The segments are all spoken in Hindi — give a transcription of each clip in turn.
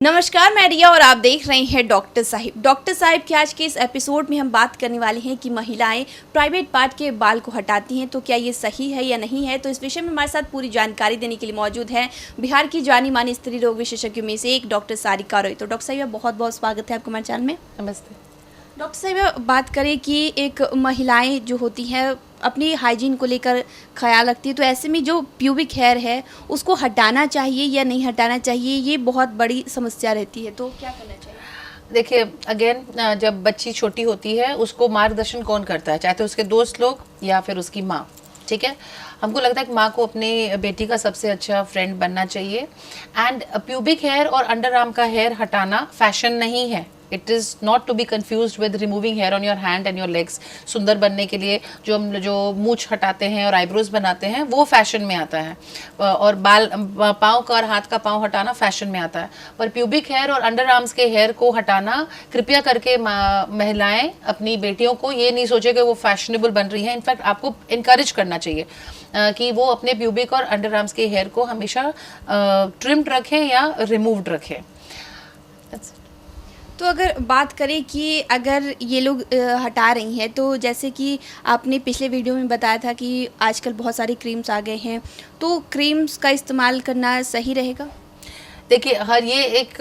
नमस्कार, मैं रिया और आप देख रहे हैं डॉक्टर साहिब। डॉक्टर साहिब के आज के इस एपिसोड में हम बात करने वाले हैं कि महिलाएं प्राइवेट पार्ट के बाल को हटाती हैं तो क्या ये सही है या नहीं है। तो इस विषय में हमारे साथ पूरी जानकारी देने के लिए मौजूद है बिहार की जानी मानी स्त्री रोग विशेषज्ञों में से एक डॉक्टर सारिका रॉय। तो डॉक्टर साहिब, बहुत बहुत स्वागत है आपको हमारे चैनल में। नमस्ते डॉक्टर साहिब, बात करें कि एक महिलाएं जो होती हैं अपनी हाइजीन को लेकर ख्याल रखती है, तो ऐसे में जो प्यूबिक हेयर है उसको हटाना चाहिए या नहीं हटाना चाहिए, ये बहुत बड़ी समस्या रहती है। तो क्या करना चाहिए? देखिए, अगेन जब बच्ची छोटी होती है उसको मार्गदर्शन कौन करता है, चाहे तो उसके दोस्त लोग या फिर उसकी माँ। ठीक है, हमको लगता है कि माँ को अपने बेटी का सबसे अच्छा फ्रेंड बनना चाहिए। एंड प्यूबिक हेयर और अंडर आर्म का हेयर हटाना फैशन नहीं है। It is not to be confused with removing hair on your hand and your legs. सुंदर बनने के लिए जो मूछ हटाते हैं और आईब्रोज बनाते हैं वो फैशन में आता है, और बाल पाँव का और हाथ का पाँव हटाना फैशन में आता है। पर प्यूबिक हेयर और अंडर आर्म्स के हेयर को हटाना कृपया करके महिलाएं अपनी बेटियों को ये नहीं सोचे कि वो फैशनेबल बन रही हैं। इनफैक्ट आपको इनकरेज करना चाहिए कि वो अपने प्यूबिक और अंडर आर्म्स के हेयर को हमेशा ट्रिम्ड रखें या रिमूव्ड रखें। तो अगर बात करें कि अगर ये लोग हटा रही हैं, तो जैसे कि आपने पिछले वीडियो में बताया था कि आजकल बहुत सारी क्रीम्स आ गए हैं, तो क्रीम्स का इस्तेमाल करना सही रहेगा? देखिए, ये एक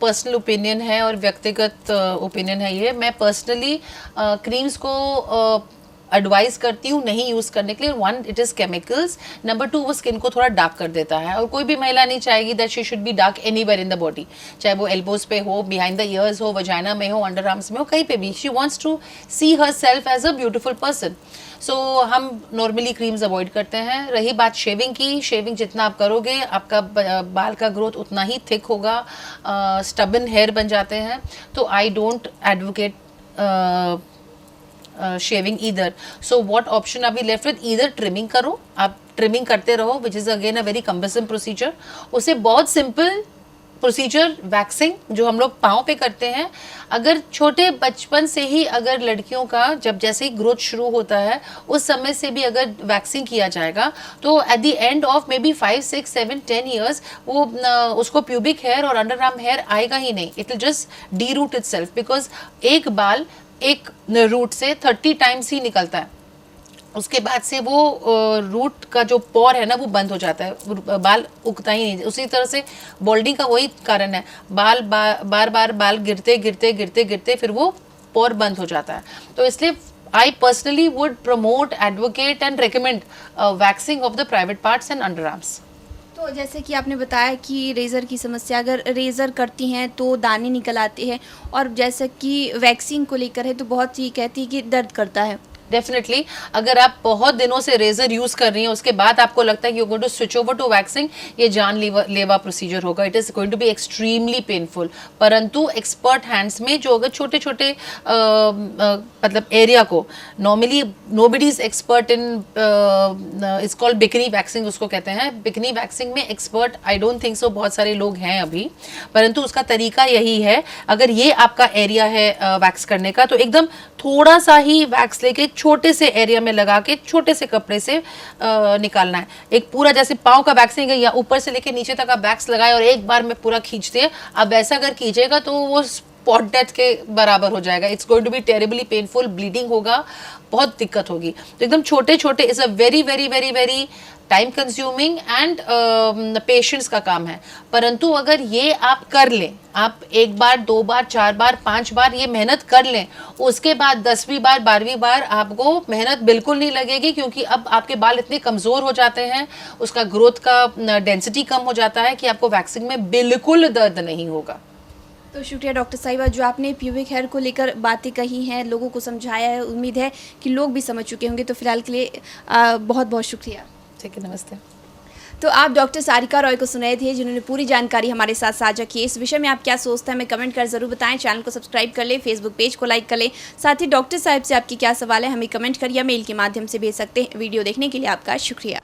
पर्सनल ओपिनियन है और व्यक्तिगत ओपिनियन है। ये मैं पर्सनली क्रीम्स को एडवाइस करती हूँ नहीं यूज़ करने के लिए। One, it is chemicals. Number two, वो स्किन को थोड़ा डार्क कर देता है, और कोई भी महिला नहीं चाहेगी that she should be dark anywhere in the body, चाहे वो एल्बोज पे हो, बिहाइंड द ईयर्स हो, वजाइना में हो, अंडर आर्म्स में हो, कहीं पे भी। She wants to see herself as a beautiful person. So हम नॉर्मली क्रीम्स अवॉइड करते हैं। रही बात शेविंग की, शेविंग जितना आप करोगे आपका बाल का ग्रोथ उतना ही थिक होगा, स्टबन हेयर बन जाते हैं। तो I don't advocate shaving either. So what option are we left with? Either trimming करो, आप ट्रिमिंग करते रहो, which is again a very cumbersome procedure. उससे बहुत सिंपल प्रोसीजर वैक्सिंग जो हम लोग पाँव पे करते हैं। अगर छोटे बचपन से ही अगर लड़कियों का जैसे ही ग्रोथ शुरू होता है उस समय से भी अगर वैक्सिंग किया जाएगा तो at the end of maybe 5, 6, 7, 10 years वो उसको प्यूबिक हेयर और अंडर आर्म हेयर आएगा ही नहीं। It will just de root itself, because एक बाल एक रूट से 30 टाइम्स ही निकलता है। उसके बाद से वो रूट का जो पोर है ना वो बंद हो जाता है, बाल उगता ही नहीं। उसी तरह से बॉल्डिंग का वही कारण है, बार बार बाल गिरते गिरते गिरते गिरते फिर वो पोर बंद हो जाता है। तो इसलिए I personally would promote, advocate and recommend waxing of the private parts and under arms. तो जैसे कि आपने बताया कि रेज़र की समस्या, अगर रेज़र करती हैं तो दाने निकल आते हैं, और जैसे कि वैक्सीन को लेकर है तो बहुत सी कहती है कि दर्द करता है। डेफिनेटली, अगर आप बहुत दिनों से रेजर यूज कर रही हैं उसके बाद आपको लगता है कि you going to switch over to waxing, ये जानलेवा प्रोसीजर होगा। It is going to be extremely painful. परंतु एक्सपर्ट हैंड्स में जो अगर छोटे छोटे मतलब एरिया को, normally nobody is expert in, it's called bikini waxing उसको कहते हैं। बिकनी वैक्सिंग में expert I don't think so बहुत सारे लोग हैं अभी, परंतु उसका तरीका यही है। अगर ये आपका एरिया है वैक्स करने का, तो एकदम थोड़ा सा ही वैक्स लेके छोटे से एरिया में लगा के छोटे से कपड़े से निकालना है। एक पूरा जैसे पाँव का वैक्सिंग है, या ऊपर से लेके नीचे तक आप वैक्स लगाए और एक बार में पूरा खींच दिए, अब ऐसा अगर कीजिएगा तो वो स्पॉट डेथ के बराबर हो जाएगा। It's going to be terribly painful, bleeding होगा, बहुत दिक्कत होगी। तो एकदम छोटे छोटे is a very very very very time consuming and patience का काम है। परंतु अगर ये आप कर लें, आप एक बार, 2 बार, 4 बार, 5 बार ये मेहनत कर लें, उसके बाद 10वीं बार, 12वीं बार आपको मेहनत बिल्कुल नहीं लगेगी, क्योंकि अब आपके बाल इतने कमज़ोर हो जाते हैं, उसका ग्रोथ का डेंसिटी कम हो जाता है कि आपको वैक्सिंग में बिल्कुल दर्द नहीं होगा। तो शुक्रिया डॉक्टर साहिबा, जो आपने प्यूबिक हेयर को लेकर बातें कही हैं, लोगों को समझाया है। उम्मीद है कि लोग भी समझ चुके होंगे। तो फिलहाल के लिए बहुत बहुत शुक्रिया। ठीक है, नमस्ते। तो आप डॉक्टर सारिका रॉय को सुनाए थे, जिन्होंने पूरी जानकारी हमारे साथ साझा की। इस विषय में आप क्या सोचते हैं हमें कमेंट कर ज़रूर बताएं। चैनल को सब्सक्राइब कर लें, फेसबुक पेज को लाइक कर लें। साथ ही डॉक्टर साहब से आपकी क्या सवाल है हमें कमेंट कर या मेल के माध्यम से भेज सकते हैं। वीडियो देखने के लिए आपका शुक्रिया।